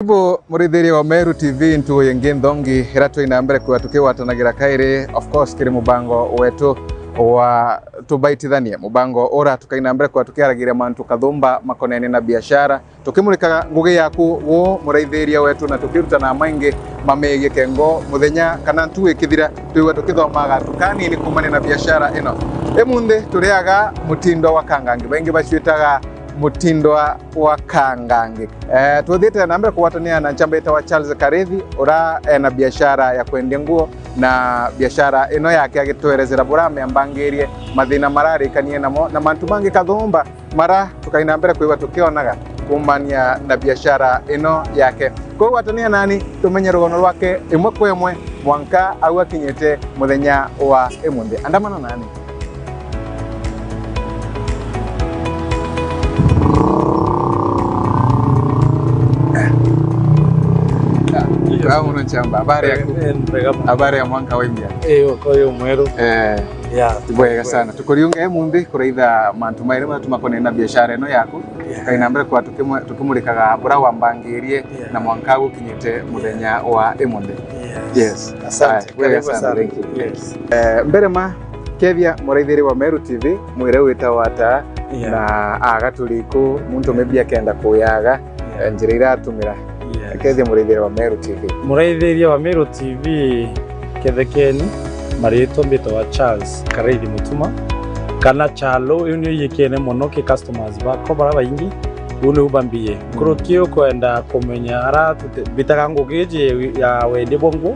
Karibu muridhiri wa Meru TV ntu yengi ndongi irato inambere kwa tukiwatanagira kairi of course kiri mubango wetu wa Tubaitithanie mubango ora tukainambere kwa tukiaragira mantu kathumba makonene na biashara tukimurika ngugi yaku wo muraithiria wetu na tukirutana maingi mamege kengo muthenya kana ntu ikithira twiwe tukithomaga tukani ni kumane na biashara ino emunde turiaga mutindo wa kangangi bengi bacwitaga mutindo wa kangangi tuthite na mbere kuwatania na chambeta wa Charles Karethi ora na biashara ya kwendia nguo na biashara ino yake agitwerezera burame ambangirie mathina marari kanie namo na mantu mangi kathumba mara tukaina mbere kwiwa tukionaga kumania na biashara ino yake kwa watania nani tumenye rugono rwake imwe kwa imwe mwanka au akinyete muthenya wa emunde andamana nani Kau chamba habari ya mwanka wembia koyo mweru tubwega sana tukuriunge mundi kureitha mantu maire tumakone na biashara ino yaku kaina mbere kwa tukimurikaga bura wambangirie na mwanka ukinyite muthenya wa emunde yes asante wega sana thank you mbere ma kevia muraithiri wa Meru TV mwire wita wata na agatuliku muntu mebia kenda kuyaga njira iratumira Kethia muraithiri wa Meru TV. Muraithiri wa Meru TV kethekeni marito mbito wa Charles Karethi mutuma kana chalo unyo yekene mono ke customers bako bara baingi une ubambie kurukio kwenda kumenya ara bitaga ngugeje ya wende bongo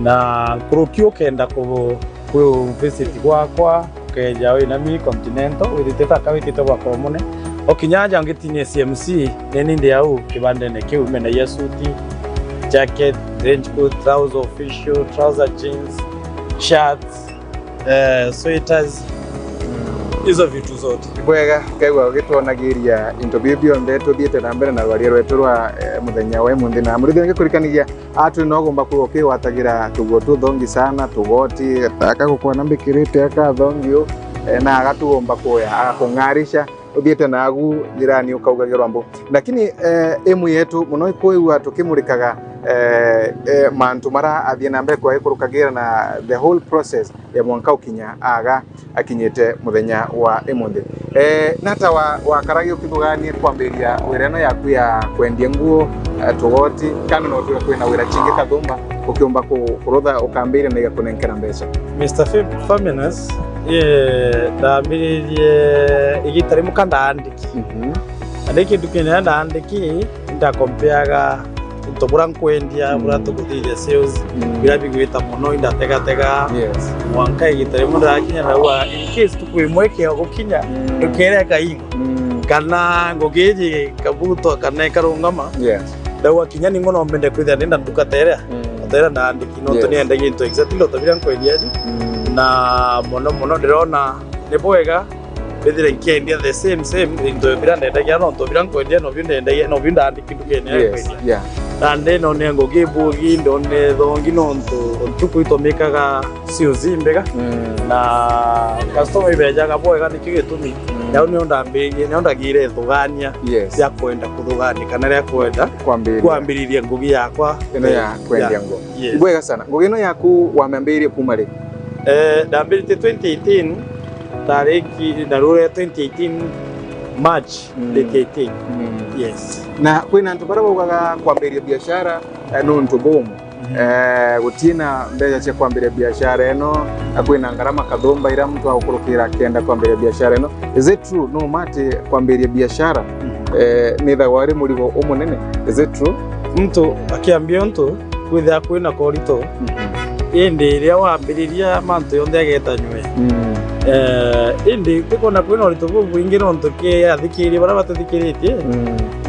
na kurukio kenda ku visit kwa keja we na mi continental witeta kawitito kwa komone okinyanja ngitinye CMC neni ndi au kibande ne kiu mena yasuti jacket range coat trousers official trouser jeans shirts sweaters hizo vitu zote bwega kaiwa gitwonagiria interview bio ndeto thiete na mbere na rwari rwetu rwa muthenya wa emundi na murithi ngikurikanigia atu no gomba kuoke watagira tugo thongi sana tugoti akagukwa nambikirite akathongio na agatugomba kuya agakungarisha uthiete nagu jirani ukaugagirwa mbo lakini emu yetu muno ikoiwa tukimurikaga mantu mara athie na mbere kwa ikurukagira na the whole process ya mwanka ukinya aga akinyete muthenya wa emunde nata wa karagi ukithuganie kwambiria wireno yaku ya kwendia nguo tugoti kana no tuwe kwina wira chingi kathumba ukiomba kurutha ukambira na igakunenkera mbeca Mr. PHAMINUS ndambiririe igitari mukanda andiki andiki dukene andiki ndakompeaga ntobura nkwendia bura tukuthiria sales bila bigwita muno indatega mwanka igitari mundu akinya na wa in case tukwimweke gukinya dukereka ingo kana ngogeje kabuto kana karungama dawa kinya ningo no mbende kwithia ndenda dukatere atera na andiki no tonienda gintu exactly lo tabira nkwendia na mono ndirona ni bwega bethire nkiendia the same into biranda ndagia no to biranko endia no binda no binda andikindu kene yeah ande no nengo gibugi ndone thongi no tukuitomekaga ciuzimbega na customer ibejaga bwega nikigitumi yao ni ondambirie ni ondagire thugania ya kwenda kuthugani kana ya kwenda kwambiriria ngugi yakwa ino ya kwendia ngo bwega sana ngugi ino yaku wamembirie kumari ndambirite 2018 tariki darure 2018 March 2018 yes na kwina ntu bara ugaga kwambiria biashara no ntubomu gutina mbeja cia kwambiria biashara eno akwina ngarama kathumba ira mtu akurukira kenda kwambiria biashara eno is it true no mate kwambiria biashara ni tha wari murigo umunene is it true mtu akiambia mtu kwitha kwina korito indi iria wambiriria mantu yonthe agetanywe indi kwikona kwina urito buingi nontu ke athikirie bara batathikiritie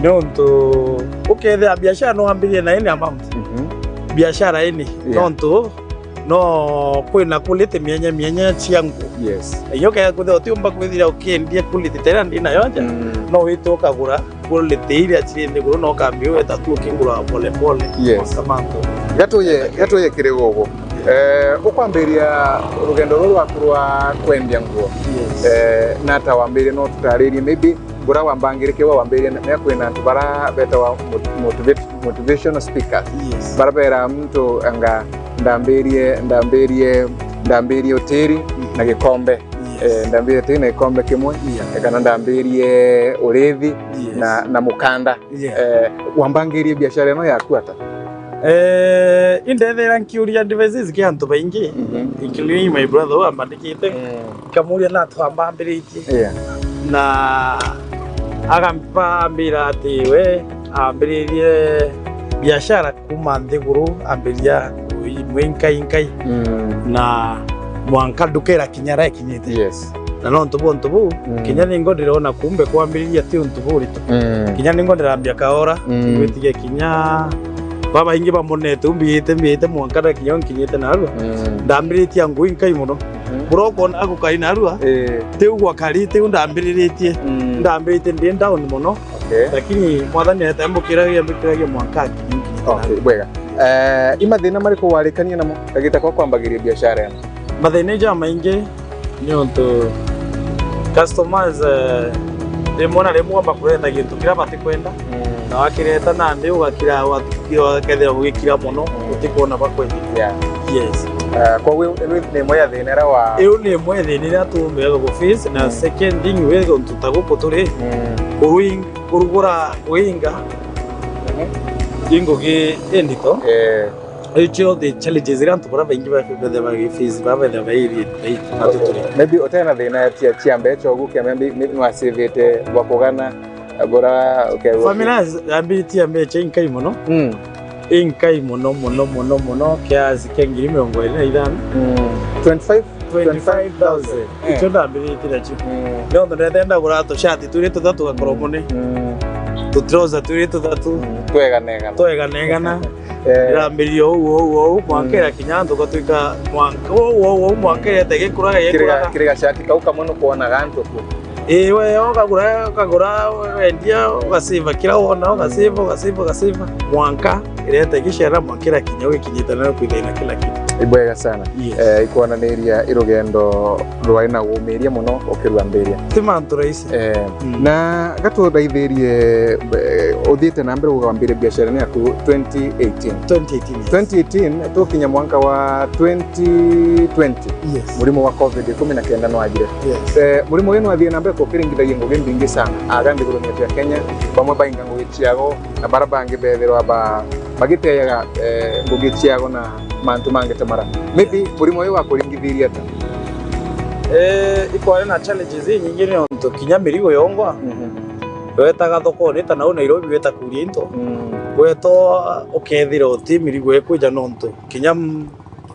nontu ukethea biashara no ambirie na ene amount biashara ene nontu no kwina kulite mienya chiangu iyo ke kuthea tiumba kwithira ukiendia kulite tera ndina yonja no wito kagura kulite iria chirinde guru no kambio etatu ukingura pole samanto gatoye kirigogo ukwambiria rugendo ruru rwaku rwa kwendia nguo nata wambirie no tutaririe maybe bura wambangirike wa wamberia me kwina tubara beta wa motivational speakers barabera mtu anga ndamberie utiri na gikombe ndamberie utiri na gikombe kimwe kana ndamberie urethi na mukanda wambangirie biashara ino yaku ata indethera nkiuria devices ki antu baingi including my brother wambandikite kamuria na twambambiritie na agampambira ati we ambiririe biashara kuma nthiguru ambiria mwinkai na mwanka dukera kinyara kinyite na no ntubu kinya ningo ndirona kumbe kwambiriria ti ntubu rito kinya ningo ndirambia kaora gwitige kinya baba ingi bamonete mbiyite mwanka kinya kinyite narua ndambiritie ngui nkai muno buroko agukai narua tiu gwa karite ndambiritie ndi down muno lakini mwathani atambukiragia mwanka bwega imathina mariko warikania namo kagita kwa kwambagiria biashara yana mathina ja maingi ni onto customers demona remwa kureta gintu kira bati kwenda na wakireta na ndi ugakira wakethera ugikira muno utikona bakwendia yes kwa we ni moya thina wa eu ni moya thina tumbe go fees na second thing we go tutagupo turi kurugura winga jingo ge endito echo the challenges irantu bora baingi ba fees baba da bairi atuturi maybe otena thina tia mbecho gukia maybe nwasivete wakugana bora PHAMINUS ambiti ambecho inkai muno inkai muno kiasi kengiri 25 25,000 icho ndambirite nacho no ndenda gurato shati turi tutatu gakoromone tutroza turi tutatu tweganegana rambirio wo mwankera kinyanto gatuika mwankera tegekuraga kiriga shati kauka muno kuona gantu ku we okagura wendia ugasiva kila wona ugasiva mwanka ireta gishera mwankera kinyawe kinyitana kwithina kila kitu ibwega sana ikuonaniria irugendo rwaina gumiria muno ukirwambiria timantu raisi na gatuthaithirie uthiite na mbere gugambira biashara yaku 2018 tukinya mwanka wa 2020 murimo wa COVID-19 no ajire murimo wenu athie na mbere kukiringithagia ngugi mbingi sana agandi gurumia ya Kenya bamwe bainga ngugi ciago na barabangi betherwa magiteyaga ngugi ciago na mantu mangete mara maybe murimo uyu wakuringithiria ta iko na challenges nyingi ni onto kinya mirigo yongwa wetaga thoko ni ta na Nairobi weta kuria into weto ukethira uti mirigo ekuja nonto kinya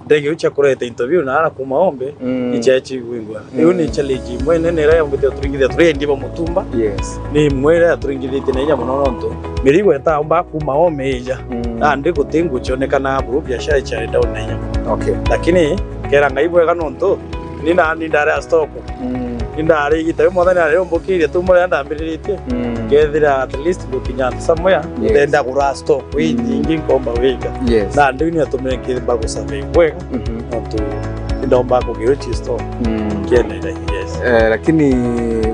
ndege ucha kureta interview na ara kumaombe ichachi gwingwa iyo ni challenge mwene nera ya mbete turingithia turendi ba mutumba ni mwera turingithite na nya muno nonto mirigo eta mba kumaombe ija andi gutingu chonekana buru biashara cha down na nya lakini kera ngaibwe kanonto ni ndare stock ndare gitawe mwathani ari ombokirie tumure ndambirite gethira at least gukinya somewhere ndenda gura stock wingi ngomba wega na ndini atumire kimba gusave wega onto ndomba kugiuchi stock kienera lakini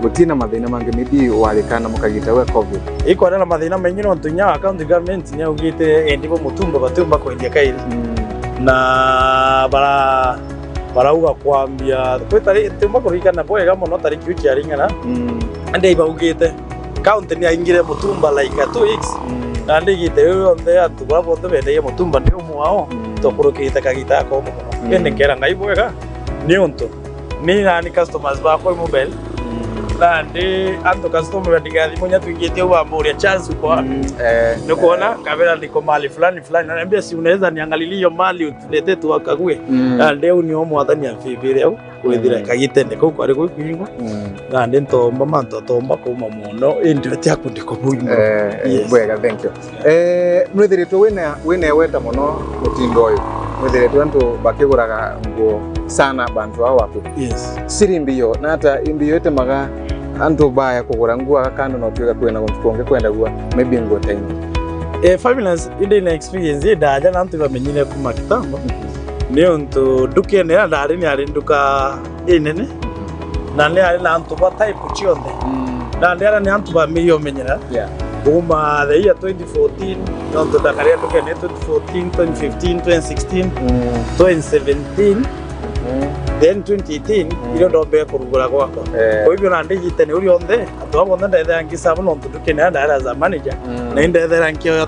gutina mathina mangi maybe walikana mukagitawe COVID iko na mathina maingi no tunya account government nya ugite endibo mutumba batumba kwendia kairi na barauga kwambia kwetari tumba kurikana boega muno tariki uchi aringana ande ibaugite county ni ingire mutumba like 2 weeks na ndigite yo nde atu babo to bende mutumba ni umwao to kurukita kagita ko ene kera ngai boega ni onto ni nani customers ba ko mobile na ndi ando customer ndigathi munya tuingite ubamburia chance kwa ni kuona kamera liko mali fulani ananiambia si unaweza niangalilie hiyo mali utilete tu akague na leo ni omwathani afibire au kwithira kagitende ko kwari kwingwa na ndi ntomba manto tomba ko mamuno indi tiaku ndiko buimo bwega thank you mwithiritwe wina weta muno mutindo uyu mwithiritwe antu bakiguraga nguo sana bantu hao wapo siri mbio na hata imbio yote maga antu baya kugura nguo akando no tuga kwena kuntukonge kwenda gua maybe nguo time PHAMINUS inde na experience idaja na antu bamenyine kuma kitambo ni onto dukene ndari ni ari nduka inene na le ari na antu ba type chionde na ndera ni antu ba milioni menyera kuma the year 2014 nonto dakaria tukene 2014 2015 2016 2017 then 2018 ilo ndombe kurugura gwako kwa hivyo na ndijite ni uri onde atwabonda ndethe angisa bono tukene ndara za manager na ndethe rankio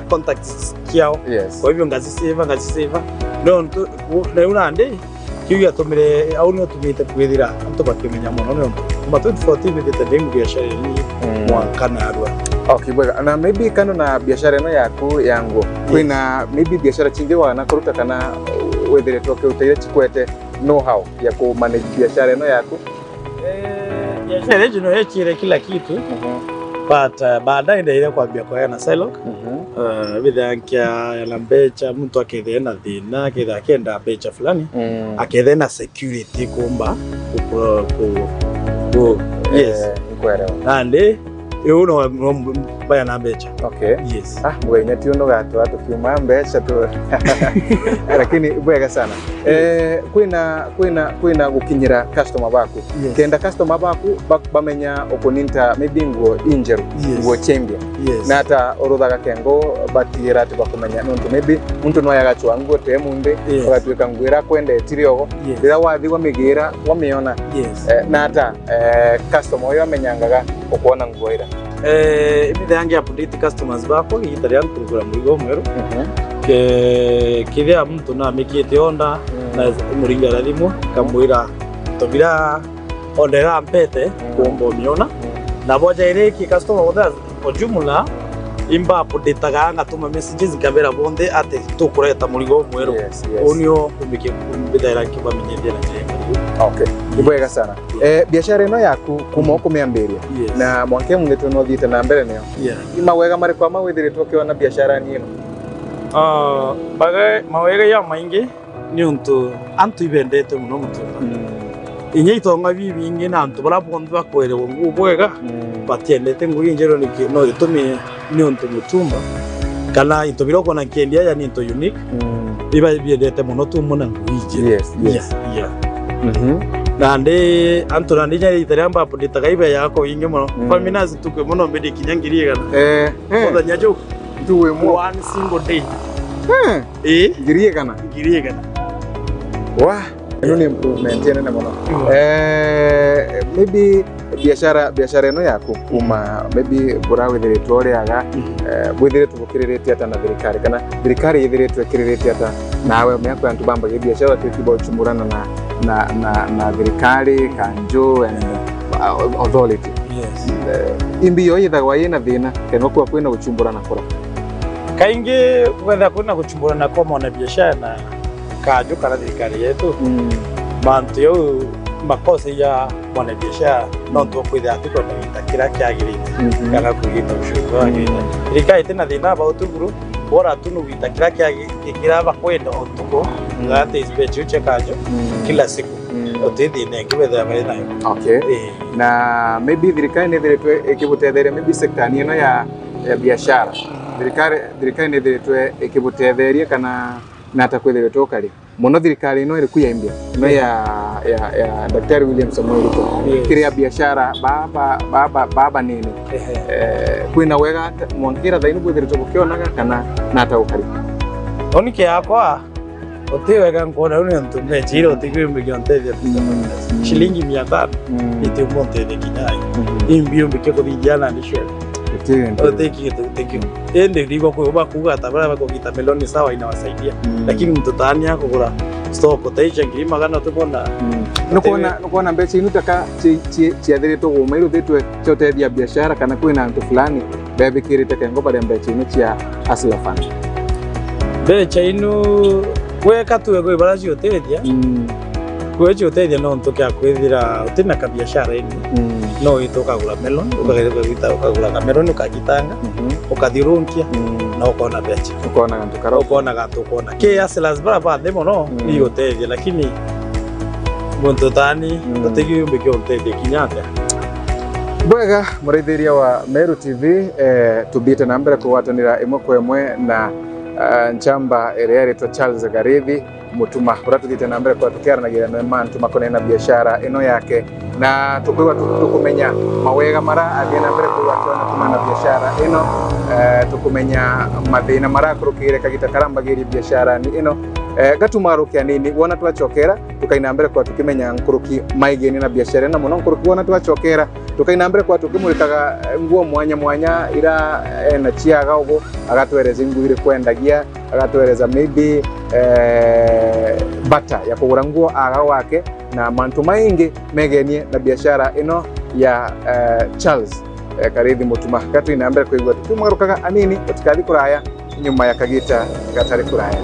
contacts kiao kwa hivyo ngaziseva nonto na unande kiuya tumire au ni tumite kwithira antu bakimenya muno nonto kuma 2014 ndete ndengu biashara ni mwaka na arwa. Okay, bwega. Na maybe kando na biashara ino yaku yangu kwina maybe biashara chingi wana kuruta kana wethire toke utire chikwete know how ya ku manage biashara ino yaku biashara ino yechire kila kitu but baadaye ndio kwambia kwa na Silok bithankia ya mbecha mtu akethia na thina akethia akenda mbecha fulani akethia na security kumba yes kwera nande uno baya na mbecha. Okay. Yes. Mwenye tiuno gato watu kiuma mbecha tu. Lakini bwega sana. Kwina gukinyira customer baku. Kenda customer baku bamenya okuninta maybe ngo injeru ngo chembia. Na hata oruthaga kengo batira ati bakumenya nonto maybe muntu no yagachwa ngo temunde bagatwika ngwira kwende tiriogo rira wathi wamigira wamiona. Na hata customer yo amenyangaga okuona ngwira ibithangia update customers bako igitaria kurugura murigo mweru kithia mtu na mikite onda na muringa rathimu kamwira tobira ondera mpete kumbo miona na boja ireki customer wothe kwa jumla imba update ganga tuma messages kabera bonde ate tukureta murigo mweru onyo kumike kumbithaira kibamenyethia na njira. Okay. Ibwega sana. Biashara ino yaku kuma okumiambiria na mwanke mungetu no thite na mbere niyo. Mawega mari kwa mawithire toke na biashara ni ino. Baga mawega ya maingi ni untu antu ibendete muno mutumba. Inye itonga bibingi na antu bara bondu bakwere ngo bwega batiendete ngo injero ni no itumi ni untu mutumba. Kana itobiro kona kendia ya ni into unique. Iba bibendete muno tumuna ngwije. Yes. Nande antona ndinya iteramba apodita ibe yako inge muno PHAMINUS tukwe muno mbedi kinyangiriye kana oda nyajo tuwe mu one single day ngiriye kana wa ino ni improvement yana muno maybe biashara ino yako kuma maybe bura wethire tore aga wethire tubukirerete ata na thirikari kana thirikari yethire twekirerete ata nawe myako yantu bamba biashara tukibo chumurana na thirikari kanjo and authority. Imbiyo yithagwa yina thina keno kwa kwina guchumburana kora kaingi wetha kwina guchumburana kwa mwana biashara na kanjo kana thirikari yetu mantu yo makosa ya mwana biashara no to kwitha atiko na kila kiagirite kana kugita ushuru agirite thirikari tena thina ba utuguru bora tunu wita kila kiagira bakwenda otuko ngate ispechu chekajo kila siku otethi nengi wetha bari nayo. Okay. Na maybe thirikari nethiretwe ikibutethera maybe sector ino ya biashara thirikari nethiretwe ikibutetheria kana na hata kwethiretwe kali muno thirikari ino iri kuyaimbia ino ya Daktari William Samuel Ruto kiria biashara baba nini kwina wega mwankira thaini bwithiretwe gukionaga kana na hata ukari onike yakwa otiwega ngona uni ntume chiro tikimbe kiontedia shilingi 500 itimonte kinyai imbio mbikeko vijana ni share oteki ende ndiko kwa kuga tabara bako kitameloni sawa inawasaidia lakini mtotani yako kula stoko taisha ngima kana tubona nukuona mbecha inu taka chiathiritwo gumairu thitwe chotethia biashara kana kwina antu fulani bebikirite kengo bari mbecha inu chia Hustler Fund mbecha inu weka tuwe kwa baraji otethia kwechi otethia no ntoke kwithira utina ka biashara ini no itoka gula melon ukagula kameroni ukagitanga ukathirunkia na ukona becha ukona gantu ukona ke Hustlers bara ba demo no ni otethia lakini muntu tani totegi mbike otethia kinyata bwega murithiria wa Meru TV tubite na mbere kuwatanira imwe kwa imwe na nchamba ere to Charles Garithi mutuma uratugite na mbere kwa tukiaranagira na mantu makone na biashara ino yake na tukwiwa tukumenya mawega mara agena mbere kwa tuna na biashara ino tukumenya mathina mara kurukire kagita karamba giri biashara ni ino gatumarukia nini wona twachokera tukaina mbere kwa tukimenya nkuruki maigeni na biashara na muno nkuruki wona twachokera tukaina mbere kwa tukimurikaga nguo mwanya ira na chiaga ugo agatwereza ingwire kwendagia agatwereza maybe bata ya kugura nguo aga wake na mantu maingi megenie na biashara ino ya Charles Garithi mutuma gatuina mbere kwa igwa tukimurukaga anini tutikali kuraya nyuma ya kagita gatari kuraya.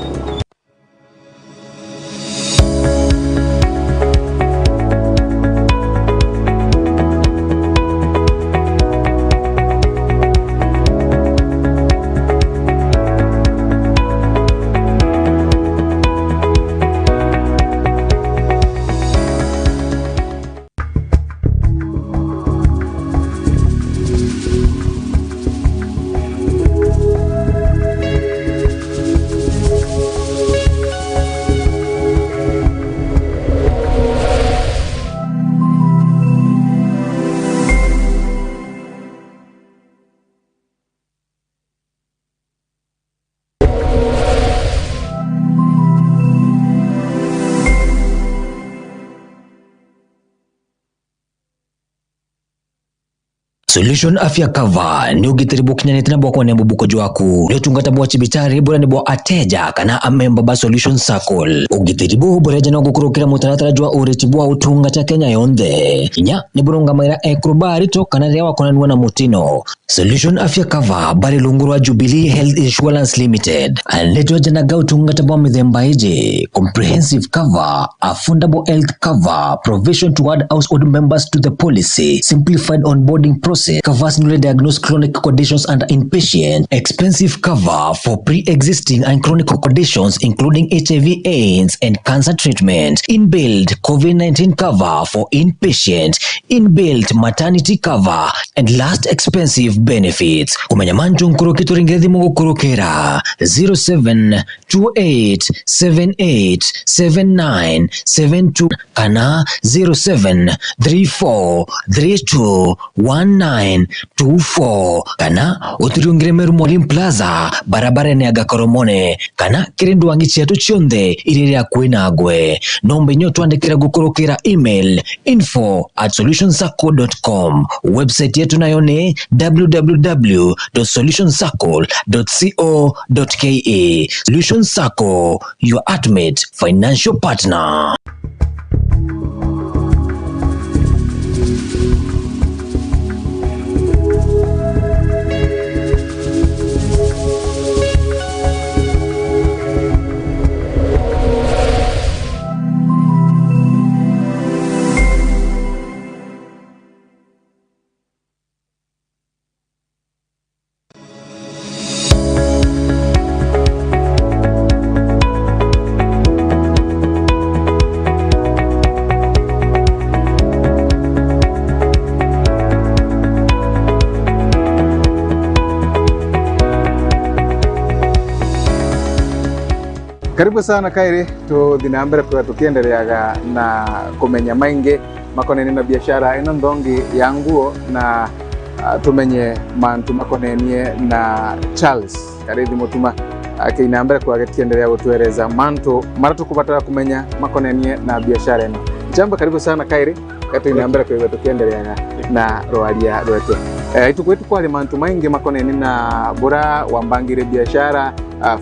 Solution Afya Cover ni ugitiri bukinyanite na bwako ne bubuko jwaku leo tungata bwa chibitari bora ni bwa ateja kana amemba ba Solution Circle ugitiri bu bora jana gukurukira mutaratara jwa ureti bwa utunga cha Kenya yonde inya ni burunga maira ekrobari to kana rewa konanwa na mutino Solution Afya Cover bari lungurwa Jubilee Health Insurance Limited aleto jana ga utunga tabwa mithemba ije comprehensive cover, affordable health cover, provision to add household members to the policy, simplified onboarding process, covers newly diagnosed chronic conditions and inpatient, expensive cover for pre-existing and chronic conditions including HIV/AIDS and cancer treatment, inbuilt COVID-19 cover for inpatient, inbuilt maternity cover, and last expensive benefits. Kumenya manju nkurukitu ringethi mungu kurukera 0728787972 kana 0734321924 kana uturiungire Meru Molim Plaza barabara ne agakoromone kana kirindu wangi chetu chionde irire akwinagwe nombe nyo twandikira gukurukira email info@solutionsacco.com website yetu nayo ni www.solutionsacco.co.ke. Solution Circle, your ultimate financial partner. Karibu sana Kairi, tudinambere kwa tukiendeleaga na kumenya maingi makoneni na biashara ino ndongi ya nguo na tumenye mantu makonenie na Charles Garithi mutuma kinambere kwa getiendelea gutuereza mantu mara tukupata kumenya makonenie na biashara ino. Jambo karibu sana Kairi, tuinambere kwa tukiendeleaga na roalia rwetu. Itukwetu kwa mantu maingi makoneni na bora wambangire biashara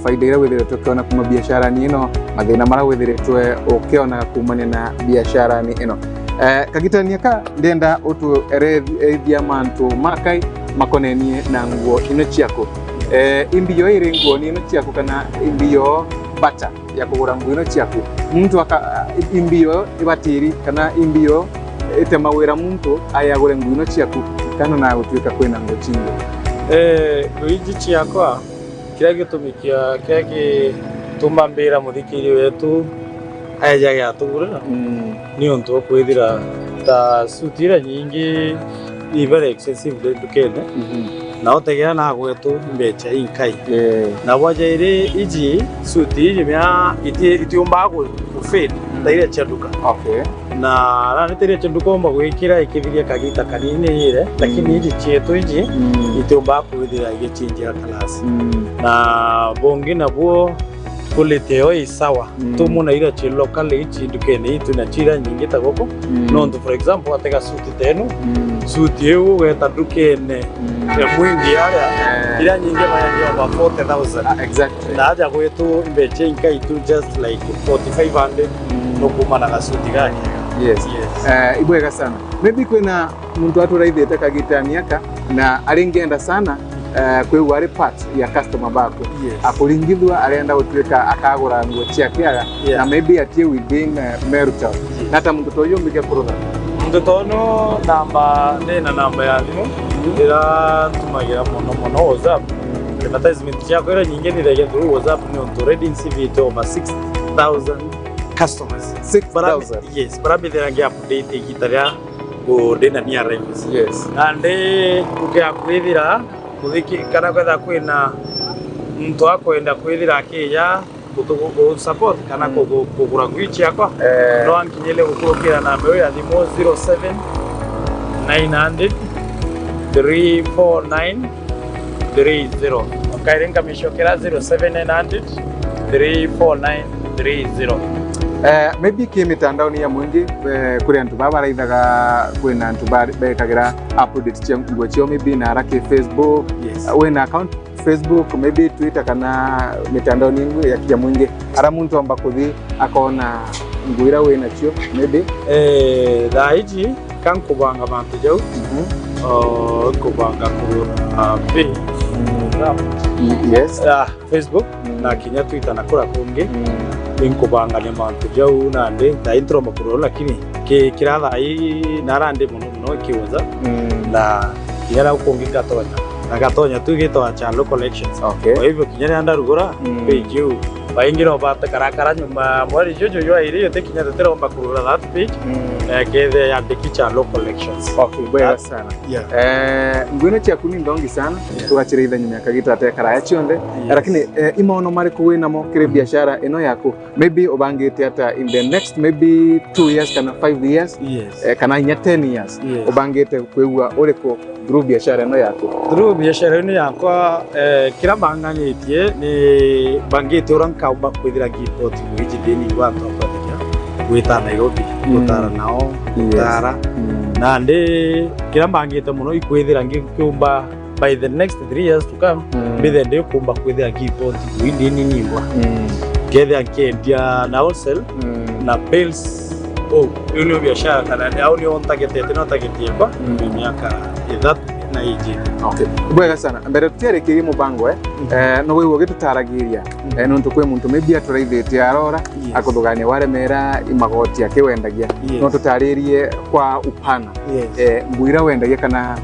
faida ira wethire tukiona kuma biashara ni ino mathina mara wethire twe ukiona kumane na biashara ni ino kagitania ka ndenda utu erethia mantu makai makonenie na nguo ino chiako imbiyo ire nguo ni ino chiako kana imbiyo bata ya kugura nguo ino chiako muntu aka imbiyo ibatiri kana imbiyo itemawira muntu ayagure nguo ino chiako kana na gutwika kwina nguo chingo guiji chiako kira gitumikia kira gitumba mbira muthikiri wetu aja yatugura ni onto kwithira ta sutira nyingi very excessive dukene na otegera na gwetu mbecha inkai na wajaire iji suti iji mea itiumba kufit taire chanduka na rani taire chanduka omba gwikira ikithiria kagita kanini ire lakini iji chetu iji itiumba kuithira igichinjira kalasi na bongi na buo kuliteo isawa tumuna ira chi local ichi dukene itu na chira nyingi tagoko nondo for example atega suti tenu suti eu weta dukene ya mwingi area ira nyingi maya over 40,000 exactly na aja kwetu mbeche inka itu just like 4,500 no kumana ga suti gake yes ibwega sana maybe kwena muntu aturaithite kagita miaka na aringenda sana kwe wari part ya customer bako akulingithwa arenda gutwika akagura nguo ciakiaga na maybe atie within Merutown nata muntu toyo mbike kurutha muntu tono namba na namba ya thimu ira tumagira mono WhatsApp advertisement ciako ira nyingi ni thege through WhatsApp ni on already in CV to over 6,000 customers 6,000 yes para be there ngi update igitaria go dena ni arrives yes and ukiakwithira kuthiki kana kwetha kwina mtu akwenda kwithira akija gutugo support kana kugura ngui ciakwa no ankinyele gukurukira namba yo ya thimo 07 900 349 30 okairenga mishokera 07 900 349 30 maybe kimitandao ni ya mwingi kuri antu babaraithaga kwina antu bekagira update cia nguo cio maybe na rake Facebook wena account Facebook maybe Twitter kana mitandao ni ya mwingi ara muntu amba kuthi akona nguira wena cio maybe daiji kan kubanga bantu jau kubanga ku yes Facebook na kinya Twitter na kura kungi inkubanga ni mantu jau nande da intro makuru lakini kiratha ai narande muno kiwoza na kiyara ukongi gatonya tu gito cha local collections kwa hivyo kinyana ndarugura page you baingira bata karakara nyuma mwari jojo yo iri yote kinya tetera makuru that page kethe ya dekicha local collections bwega sana ngwino cia kuni ndongi sana tugachiritha nyuma kagita te karaya chionde lakini imaono mari kuwina mo kire biashara eno yako maybe obangite ata in the next maybe 2 years kana 5 years kana 10 years obangite kwegwa uriko through biashara eno yako through biashara eno yako kira banganyitie ni bangite uranka kwithira gipot wiji deni watu apatika wita Nairobi utara nao utara na ndi kira bangite muno ikwithira ngikumba by the next 3 years to come bithe ndi kumba kwithira gipot windi ningwa kethe ankendia na wholesale na bills yule biashara kana au ni on target no target kwa miaka that na iji bwega sana mbere tiere kiri mubango no wewe gitutaragiria no ntukwe muntu maybe aturaithite arora akuthugania waremera imagoti akiwendagia no tutaririe kwa upana ngwira wendagia kana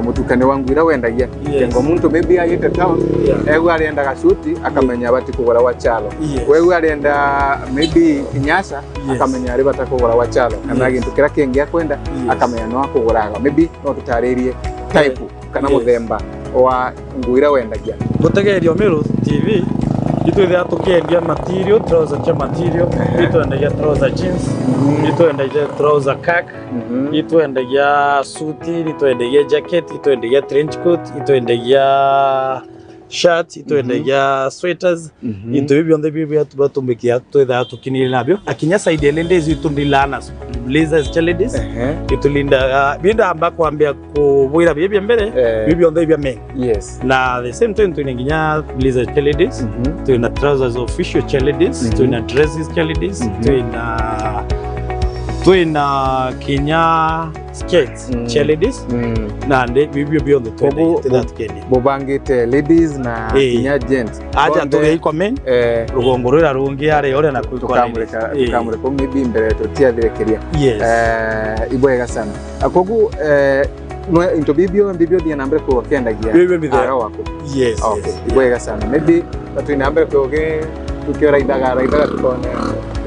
mutukane wa ngwira wendagia kengo muntu maybe ayite town ewe alienda gasuti akamenya bati kugura wa chalo wewe alienda maybe Kinyasa akamenya ari batakugura wa chalo kana gintu kira kengia kwenda akamenya no akuguraga maybe no tutaririe type kana muthemba wa ngwira wendagia gutegerio Meru TV itwithia tukiendia material trouser cha material itwendagia trouser jeans itwendagia trouser kak itwendagia suti itwendagia jacket itwendagia trench coat itwendagia shirt itwendagia sweaters into bibyo ndebibyo tubatumbikia twetha tukinile nabyo akinya side elende zitundilana blazers cha ladies itulinda binda amba kwambia kubwira bibyo mbere bibyo ndebya men na the same time tuninginya blazers cha ladies tuna trousers official cha ladies tuna dresses cha ladies tuna kinya skirts cha ladies na nde bibyo beyond the 20 that Kenya bobangite ladies na kinya gents aja tuge iko men rugongorera rungi are ore na tukamure ko maybe mbere tutiathirekeria ibwega sana akogu no into bibyo dia nambre ko kendagia bibyo bidhara wako ibwega sana maybe tatu nambre ko tukiora idagara tukone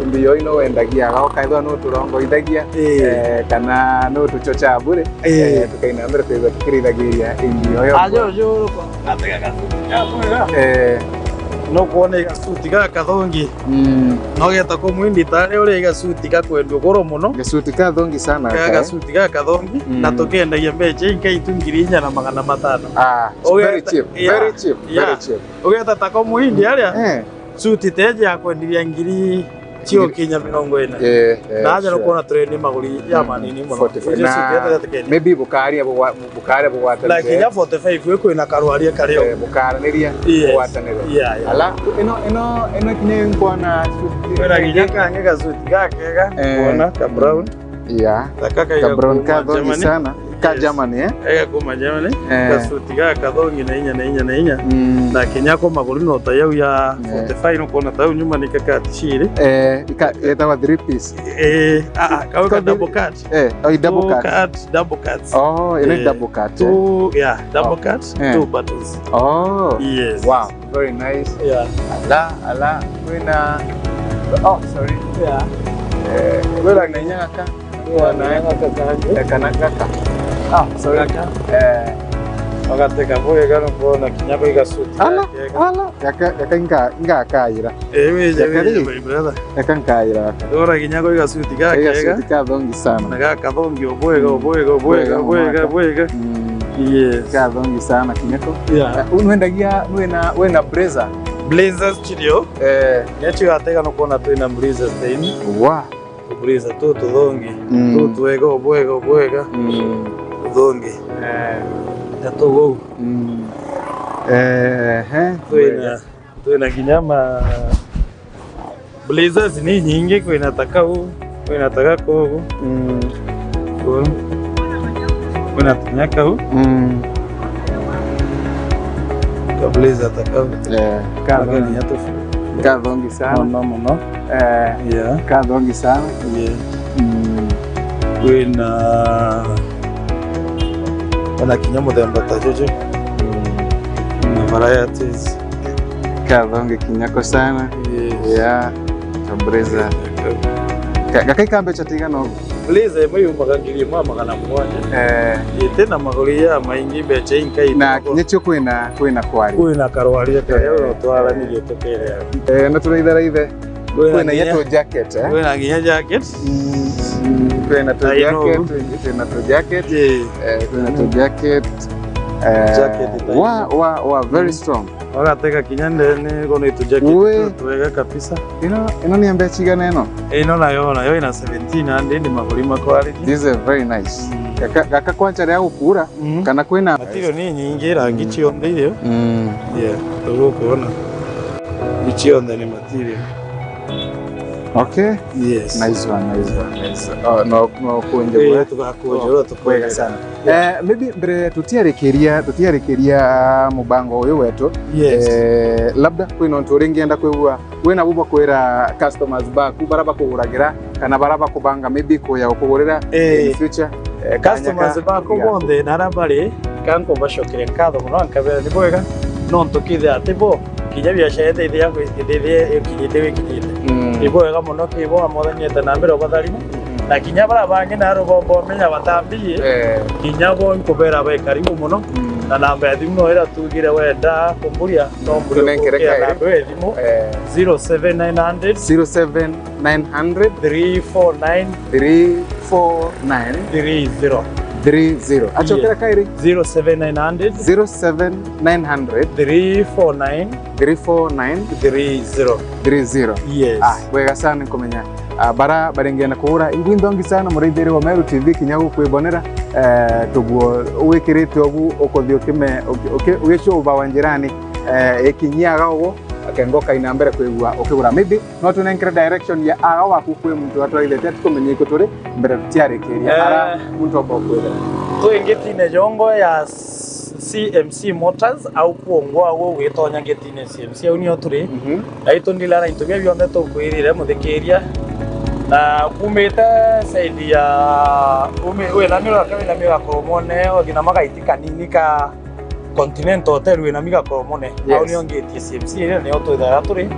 mbio ino wendagia gao kaithwa no turongo idagia kana no tuchocha bure tukaina mbere kweza tukirithagiria mbio yo ajo atega gasuti no kuone gasuti ga kathongi no geta ko mwindi tare ore gasuti ga kwendwo goro muno gasuti ka thongi sana gasuti ga kathongi na tukendagia mbeche inkai tungirinya na 500 very cheap very cheap ogeta ta ko mwindi aria suti teje ya kwendiria ngiri Chio Kenya minongo ina. Na aja no kuona treni maguri ya manini muno. Maybe bukari abo wata. Like Kenya 45 weko ina karuaria kareo. Bukara niria watanero. Ala ino kine ngwana. Ina ginyaka ngega suti gakega kuona ka brown. Ka brown ka dongi sana. Ka Germany ega kuma Germany ka suti ga kathongi na inya na Kenya ko maguru no tayau ya 45 no kona tayau nyuma ni ka tishiri eta wa 3 piece ka double cut double cut ina double cut double cut 2 buttons yes wow very nice ala wena sorry wela nyaka kana kaka sorry Wakateka boye gano kuona kinyako igasuti yaka inga kaira yaka nkaira dora kinyako igasuti ka dongi sana na ka dongi obwega yes ka dongi sana kinyako unwendagia wena blazers studio yacho ateka no kuona twina blazers teni Brisa tudo dongi tudo ego obwega dongi ya togo tuina kinyama blazers ni nyingi kuinataka kogo kuinataka ka blazer takao ka ni atofu ka dongi sana no ka dongi sana wana kinyamo de mbatajojo na varieties ka dongi kinyako sana kabreza gakai kambe chatinga no blazer moyo magangiri mama kana mwanje tena magoria maingi beche inkai na kinyecho kwina karwaria kayo twala ni yetokere na turaitha kwina yeto jacket kwina ginya jacket kwina to jacket wa very strong wakateka kinyande ni gono itu jacket tuweka kabisa ino ni ambe chiga neno ino nayo ina 17 ni magulima quality this is very nice kaka kwancha leo kura kana kwina matiro ni nyingi rangi chionde iyo tuko kuona ichionde ni material. Okay. Yes. Nice one. No kuendelea tukwega sana. Maybe bre tutiarekeria mubango uyu wetu. Labda kwino nturingienda kwegwa wena buba kwera customers baku baraba kuguragira kana baraba kubanga maybe kuya okugurira in future customers baku bonde narabari kanko bashokire kado muno ankabera nibwega non tukide atibo kinya biashara ide yangu ide kinyite iboega muno kibo amodanyete na mbere obatharimu na kinya bara bangi na rubombo menya batambiye kinya bo nkobera bae karibu muno na namba ya thimu era tugire wenda kumburia no tunengereka na namba ya thimu 07900 349 achokera kairi 07900 349 yes wega sana kumenya bara barengena kuura ingwindongi sana muraithiri wa Meru TV kinyagu kwibonera tuguo wikirite ogu okothio kime ugesho bawanjirani ekinyaga ogo akengoka ina mbere kwigua ukigura maybe no tunenkere direction ya aga waku kwe muntu atwaithete tumenye iko turi mbere tiarekeria ara muntu obokwira tuingetine jongo ya CMC Motors au kuongoa wo witonya getine CMC au ni oturi aito ndilana itubia bionde to kwirire muthikiria na kumete saidi ya we na mira kama na mira koromone ogina magaitika nini ka Continental Hotel wina miga koromone au ni onge TCMC ile ni auto idara turi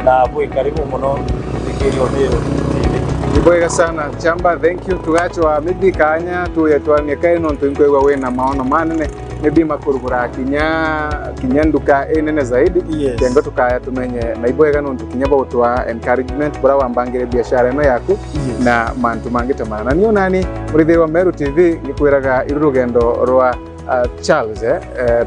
na boy karibu muno dikiriyo Meru TV. Ibwega sana Chamba, thank you. Tugachwa maybe kanya tuyatwanie kaino ntuingwe wena maono manene maybe makurugura kinyanduka enene zaidi kengo tukaya tumenye na ibwega no tukinyaba utwa encouragement bora wambangire biashara eno yaku na mantu mangita mana niyo nani muri wa Meru TV nikwiraga irugendo rwa Charles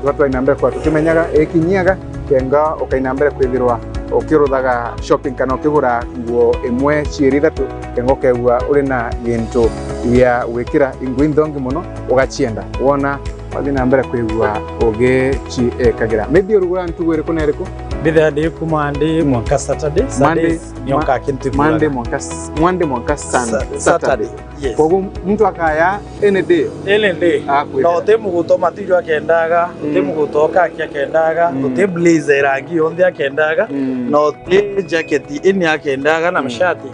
twatwa inambere kwa tukimenyaga ekinyaga kenga okainambere kwithirwa ukiruthaga shopping kana ukigura nguo imwe ciiri thatu kengo kegwa uri na gintu ya wikira ingwi ndongi muno ugachienda wona wathi nambere kwigwa ugichi kagira maybe urugura ntugwire kuneriko bitha ndi kumandi mwaka Saturday nyoka kintu Monday mwaka Saturday kogu mtu akaya any day no temu gutoma tijo akendaga temu gutoka akendaga te blazer rangi onde akendaga no te jacket ini akendaga na mshati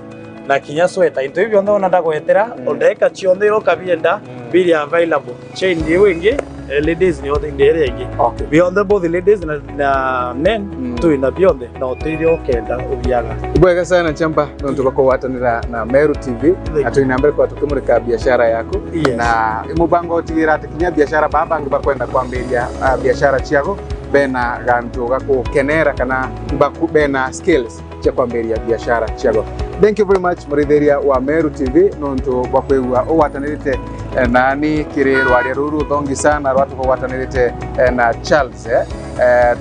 na kinya sweater into hivyo ndo ndagwetera ondeka chionde ro kabienda bili available chain ndi wingi ladies ni othe ndere ingi beyond both ladies na men tu ina beyond na otirio kenda ubiaga ibwega sana Chamba nontu bako watanira na Meru TV atuina mbere kwa tukimurika biashara yako na imubango otigira atikinya biashara baba ngi bakwenda kwambiria biashara chiago bena gantu gako kenera kana baku bena skills cha kwambiria biashara chiago. Thank you very much muridheria wa Meru TV nontu bakwegwa owatanirite nani kire rwari ruru thongi sana rwatu ko watanirite na Charles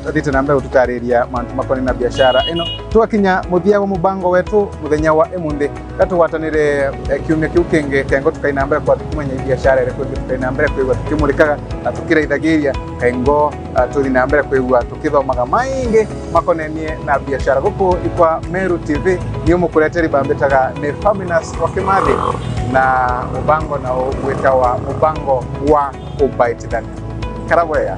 tadite namba ututariria mantu makoni na biashara ino twakinya muthia wa mubango wetu muthenya wa emunde gatu watanire kiumia kiukenge kengo tukainambere kwa tukumenya biashara ire tukainambere kwegwa tukimurikaga na tukireithagiria kengo tulinambere kwegwa tukithomaga maingi makonenie na biashara guku ikwa Meru TV niyo mukureteri bambetaga ni PHAMINUS wa KIMATHI na mubango na wetawa mubango wa Tubaitithanie karabwea.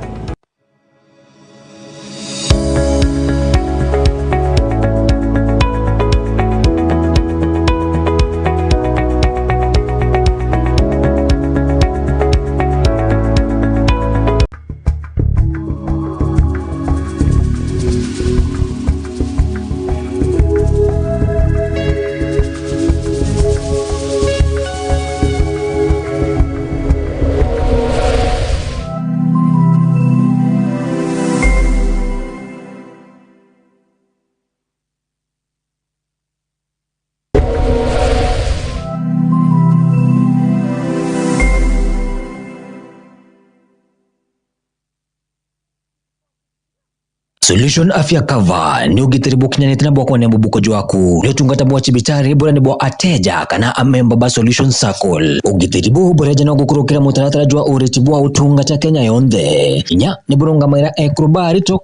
Solution Afya Cover ni ugitiri bukinyanite na bwako ne bubuko jwaku letungata bwa chibitari bora ni bwa ateja kana amemba ba Solution Circle ugitiri bu boreja no gukurukira mutaratara jwa ureti bwa utunga cha Kenya yonde inya ni burunga maira ekrobari to